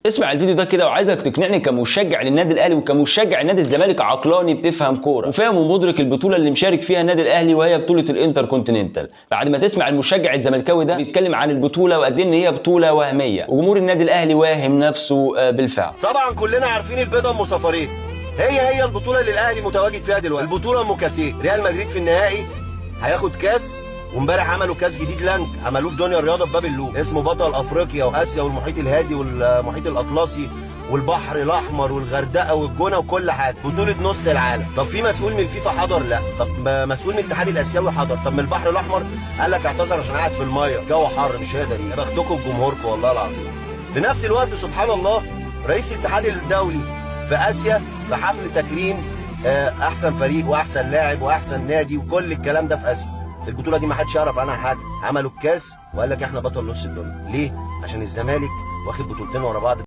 اسمع الفيديو ده كده وعايزك تقنعني كمشجع للنادي الاهلي وكمشجع لنادي الزمالك عقلاني بتفهم كوره وفاهم ومدرك البطوله اللي مشارك فيها النادي الاهلي وهي بطوله الانتر كونتيننتال. بعد ما تسمع المشجع الزملكاوي ده بيتكلم عن البطوله وقد ايه ان هي بطوله وهميه وجمهور النادي الاهلي واهم نفسه بالفعل. طبعا كلنا عارفين البيضه ام صفارين، هي البطوله اللي الاهلي متواجد فيها دلوقتي، البطوله ام كاسين. ريال مدريد في النهائي هياخد كاس، وامبارح عملوا كاس جديد لانك عملوه في دنيا الرياضه في باب اللوم، اسمه بطل افريقيا واسيا والمحيط الهادي والمحيط الاطلسي والبحر الاحمر والغردقه والجونه وكل حاجه، بطوله نص العالم. طب في مسؤول من الفيفا حضر؟ لا. طب مسؤول من الاتحاد الاسيوي حضر؟ طب من البحر الاحمر قال لك اعتذر عشان قاعد في الميه، الجو حر مش هيقدر. يا بختكم بجمهوركم والله العظيم. في نفس الوقت سبحان الله رئيس الاتحاد الدولي في اسيا في حفل تكريم احسن فريق واحسن لاعب واحسن نادي وكل الكلام ده في اسيا. البطوله دي ما حدش يعرف عنها حاجه، عملوا الكاس وقال لك احنا بطل نص الدنيا. ليه؟ عشان الزمالك واخد بطولتين ورا بعض